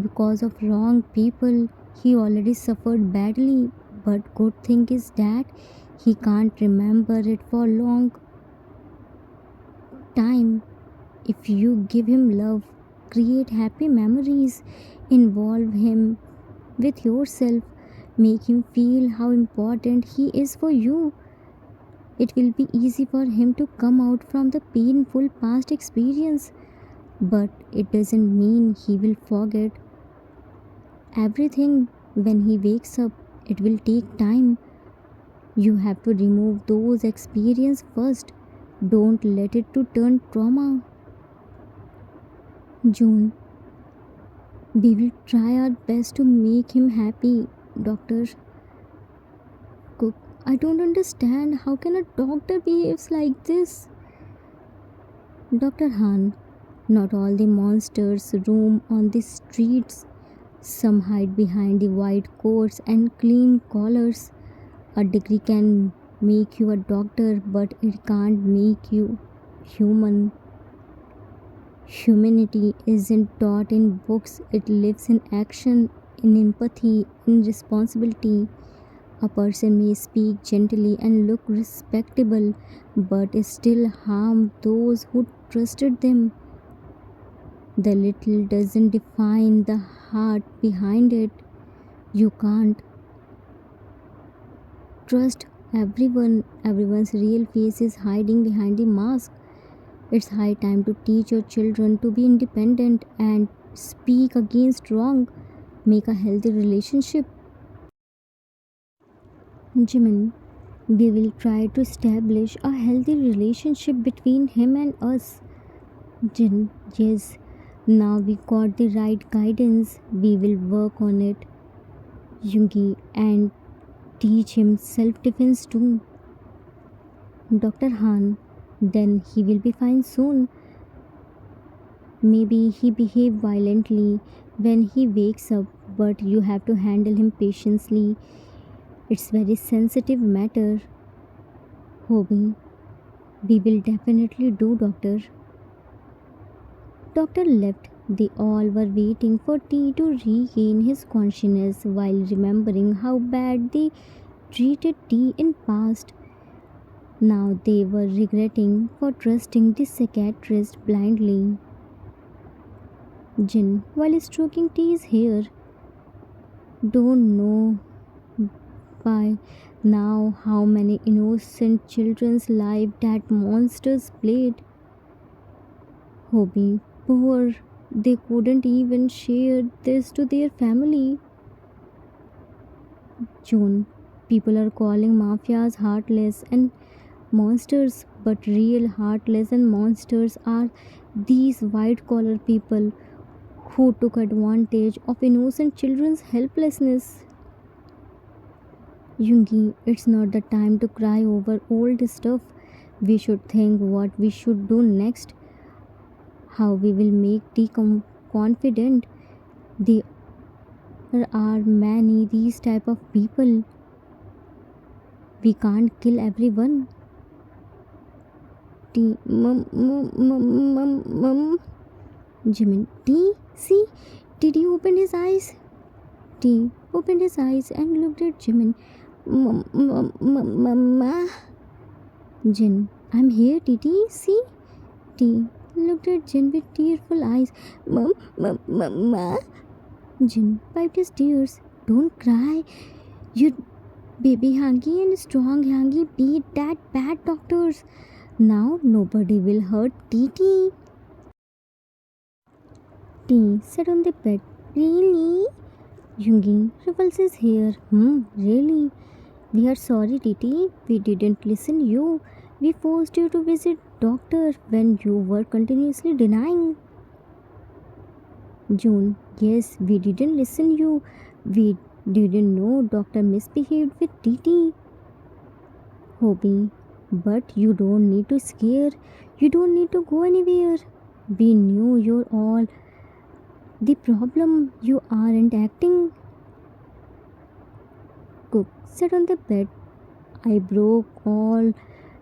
Because of wrong people, he already suffered badly. But good thing is that he can't remember it for long time. If you give him love, create happy memories, involve him with yourself, make him feel how important he is for you, it will be easy for him to come out from the painful past experience. But it doesn't mean he will forget everything when he wakes up. It will take time. You have to remove those experiences first. Don't let it to turn trauma. June, we will try our best to make him happy. Doctor Cook, I don't understand. How can a doctor behaves like this? Dr. Han, not all the monsters roam on the streets. Some hide behind the white coats and clean collars. A degree can make you a doctor, but it can't make you human. Humanity isn't taught in books, it lives in action, in empathy, in responsibility. A person may speak gently and look respectable, but still harm those who trusted them. The little doesn't define the heart behind it. You can't trust everyone. Everyone's real face is hiding behind the mask. It's high time to teach your children to be independent and speak against wrong. Make a healthy relationship. Jimin, we will try to establish a healthy relationship between him and us. Jin, yes, now we got the right guidance. We will work on it. Yungi, and teach him self defense too. Dr. Han, then he will be fine soon. Maybe he behaved violently when he wakes up, but you have to handle him patiently. It's very sensitive matter. Hobie, we will definitely do, doctor. Doctor left. They all were waiting for T to regain his consciousness while remembering how bad they treated T in past. Now they were regretting for trusting the psychiatrist blindly. Jin, while stroking T's hair, don't know by now how many innocent children's lives that monsters played. Hobie, poor, they couldn't even share this to their family. June, people are calling mafias heartless and monsters, but real heartless and monsters are these white collar people who took advantage of innocent children's helplessness. Yungi, it's not the time to cry over old stuff. We should think what we should do next, how we will make the confident. There are many these type of people. We can't kill everyone. T. Jimin. T. See? Did he open his eyes? T. Opened his eyes and looked at Jimin. Mama. Jin. I'm here, Titi. See? T. Looked at Jin with tearful eyes. Mama. Jin wiped his tears. Don't cry. Your baby Hangi and strong Hangi beat that bad doctors. Now nobody will hurt Titi. T sat on the bed. Really? Yoongi ruffles his hair. Really? We are sorry, Titi. We didn't listen you. We forced you to visit doctor when you were continuously denying. June. Yes, we didn't listen you. We didn't know doctor misbehaved with Titi. Hobby. But you don't need to scare. You don't need to go anywhere. We knew you're all the problem. You aren't acting. Cook sat on the bed. I broke all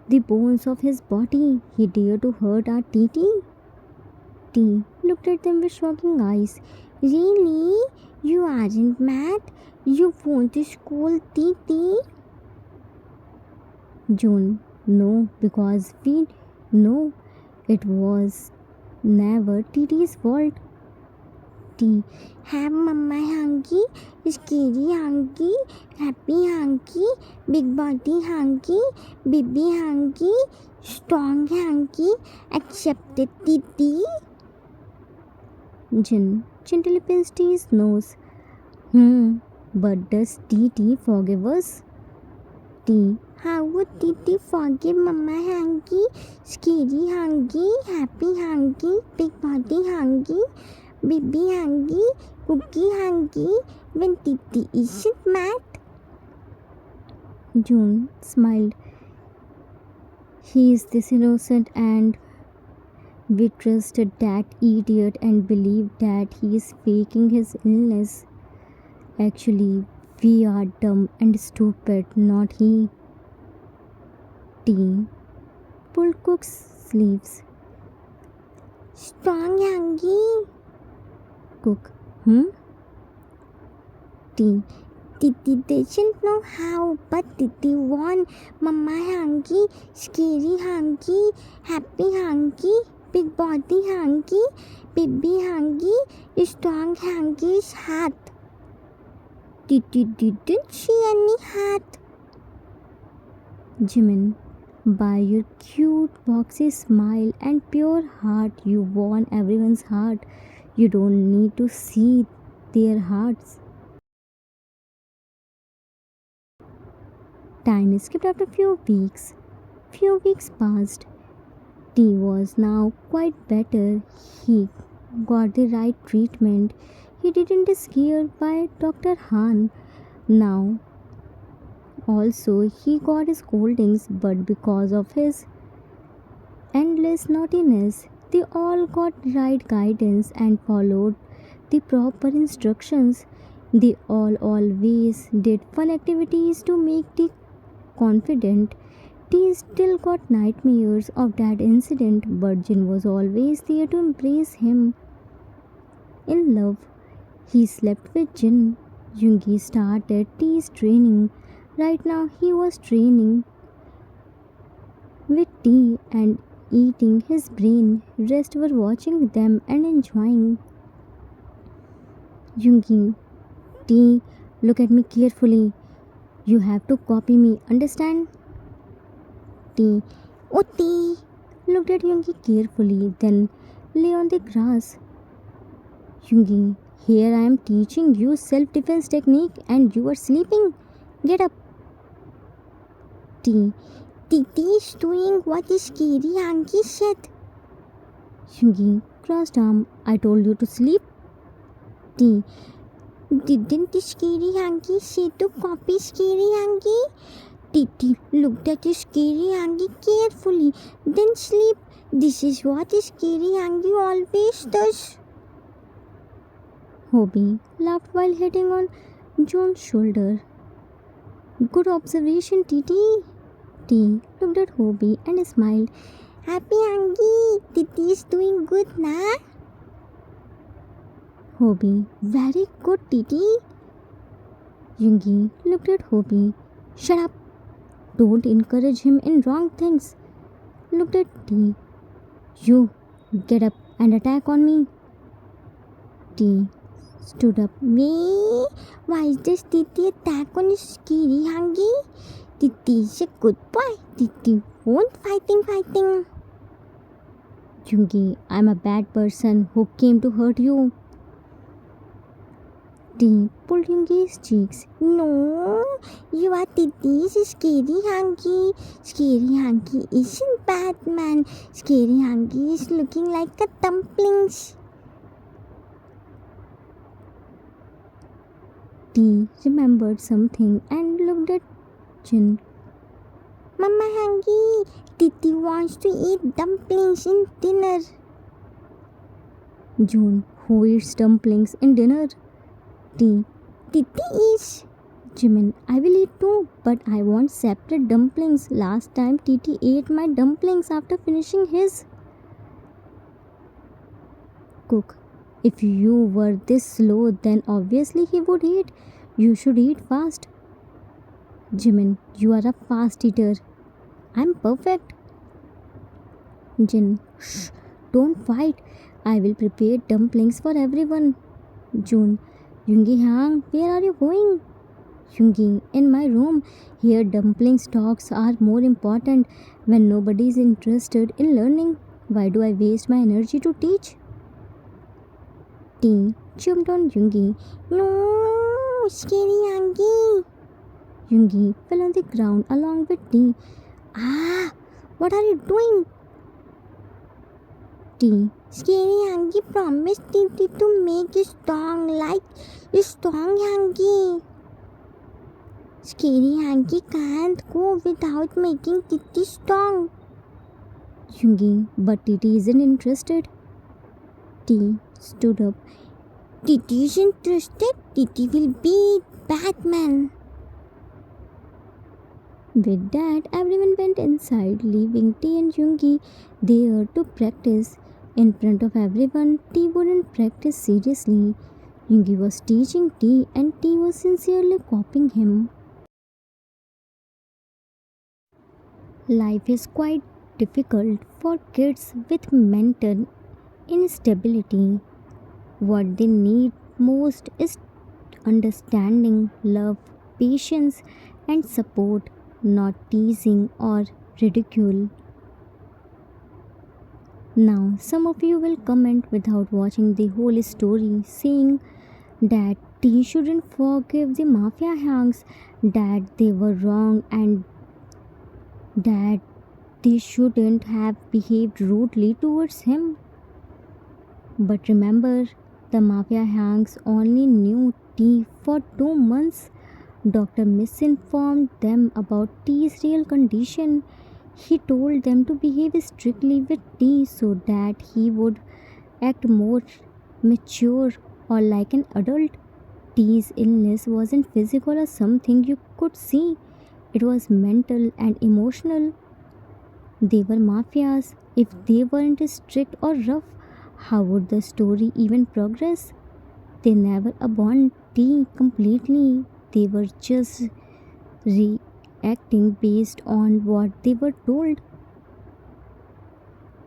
the bones of his body. He dared to hurt our Titi. T looked at them with shocking eyes. Really? You aren't mad? You want to scold Titi? June. No, because we know it was never Titi's fault. T. Have Mama Hanky, Scary Hanky, Happy Hanky, Big Body Hanky, Baby Hanky, Strong Hanky, accepted Titi? Jin gently pinched his nose. But does Titi forgive us? T. How would Titi forgive Mama Hanky, Scary Hanky, Happy Hanky, Big Body Hanky, Baby Hanky, Cookie Hanky when Titi isn't mad? June smiled. He is this innocent and we trusted that idiot and believed that he is faking his illness. Actually, we are dumb and stupid, not he. T. Pulled Cook's sleeves. Strong Hanky. Cook. T. Titi doesn't know how, but Titi won. Mama Hanky, Scary Hanky, Happy Hanky, Big Body Hanky, Baby Hanky, Strong Hanky's hat. Titi didn't see any hat. Jimin, by your cute boxy smile and pure heart, you won everyone's heart. You don't need to see their hearts. Time skipped after few weeks. Few weeks passed. T was now quite better. He got the right treatment. He didn't scare by Dr. Han. Now also he got scoldings, but because of his endless naughtiness, they all got right guidance and followed the proper instructions. They all always did fun activities to make the confident. T still got nightmares of that incident, but Jin was always there to embrace him. In love, he slept with Jin. Yoongi started T's training. Right now, he was training with T and eating his brain. Rest were watching them and enjoying. Yoongi, T, look at me carefully. You have to copy me, understand? T. Oh, T. Looked at Yoongi carefully, then lay on the grass. Yoongi, here I am teaching you self-defense technique and you are sleeping. Get up. T. Titi is doing what Scary Hanky said. Yoongi crossed arm. I told you to sleep. T. Didn't Scary Hanky say to copy Scary Hanky? Titi looked at Scary Hanky carefully, then sleep. This is what Scary Hanky always does. Hobie laughed while hitting on John's shoulder. Good observation, Titi. T looked at Hobie and smiled. Happy Angi. Titi is doing good, na? Hobie, very good, Titi. Yungi looked at Hobie. Shut up! Don't encourage him in wrong things. Looked at T. You, get up and attack on me. T stood up. Me? Why does Titi attack on Scary Hangi? Titi is a good boy. Titi won't fighting. Yungi, I'm a bad person who came to hurt you. T pulled Yungi's cheeks. No, you are Titi's Scary Hangi. Scary Hangi isn't Batman. Scary Hangi is looking like a dumplings. T remembered something and looked at Jin. Mama Hangi, Titi wants to eat dumplings in dinner. June, who eats dumplings in dinner? T. Titi is. Jimin, I will eat too, but I want separate dumplings. Last time Titi ate my dumplings after finishing his. Cook, if you were this slow, then obviously he would eat. You should eat fast. Jimin, you are a fast eater. I'm perfect. Jin, shh, don't fight. I will prepare dumplings for everyone. June, Yungi Hang, where are you going? Yungi, in my room. Here dumplings talks are more important when nobody is interested in learning. Why do I waste my energy to teach? T jumped on Yungi. No, Scary Hangi. Yungi fell on the ground along with T. Ah, what are you doing? T. Scary Hangi promised Titi to make a song like a strong Hangi. Scary Hangi can't go without making Titi strong. Yungi, but Titi isn't interested. T stood up. Titi is interested. Titi will beat Batman. With that, everyone went inside, leaving T and Yungi there to practice. In front of everyone, T wouldn't practice seriously. Yungi was teaching T and T was sincerely copying him. Life is quite difficult for kids with mental instability. What they need most is understanding, love, patience, and support, not teasing or ridicule. Now, some of you will comment without watching the whole story, saying that T shouldn't forgive the mafia hangs, that they were wrong, and that they shouldn't have behaved rudely towards him. But remember, the mafia hangs only knew T for 2 months. Doctor misinformed them about T's real condition. He told them to behave strictly with T so that he would act more mature or like an adult. T's illness wasn't physical or something you could see, it was mental and emotional. They were mafias. If they weren't strict or rough, how would the story even progress? They never abandoned T completely. They were just reacting based on what they were told.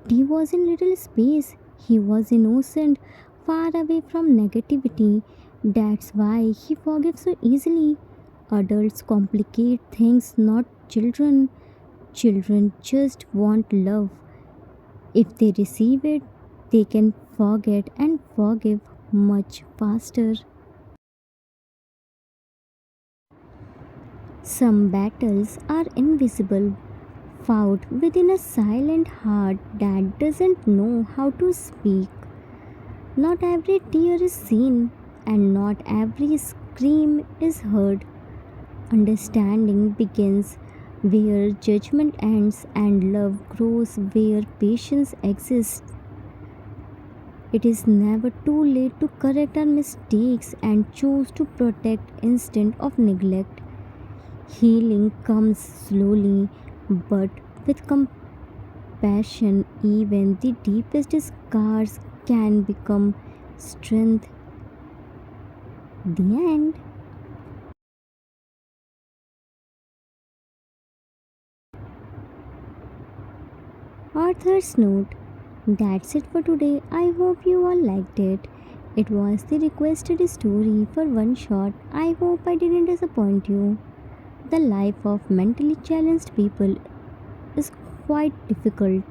T was in little space. He was innocent, far away from negativity. That's why he forgives so easily. Adults complicate things, not children. Children just want love. If they receive it, they can forget and forgive much faster. Some battles are invisible, fought within a silent heart that doesn't know how to speak. Not every tear is seen, and not every scream is heard. Understanding begins where judgment ends, and love grows where patience exists. It is never too late to correct our mistakes and choose to protect instead of neglect. Healing comes slowly but with compassion passion, even the deepest scars can become strength. The end. Author's note. That's it for today. I hope you all liked it. It was the requested story for one shot. I hope I didn't disappoint you. The life of mentally challenged people is quite difficult.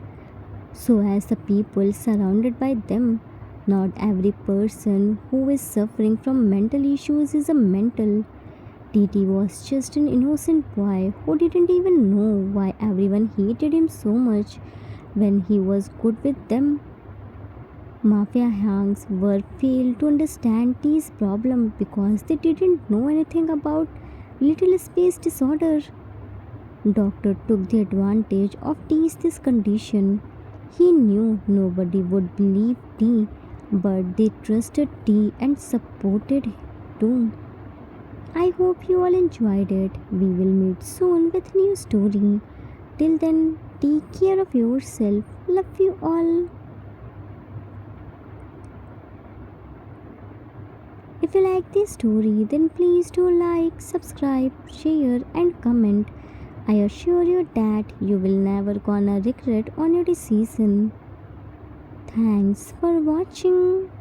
So, as the people surrounded by them, not every person who is suffering from mental issues is a mental. TT was just an innocent boy who didn't even know why everyone hated him so much when he was good with them. Mafia hangs were failed to understand T's problem because they didn't know anything about little space disorder. Doctor took the advantage of T's this condition. He knew nobody would believe T, but they trusted T and supported too. I hope you all enjoyed it. We will meet soon with new story. Till then, take care of yourself. Love you all. If you like this story, then please do like, subscribe, share, and comment. I assure you that you will never gonna regret on your decision. Thanks for watching.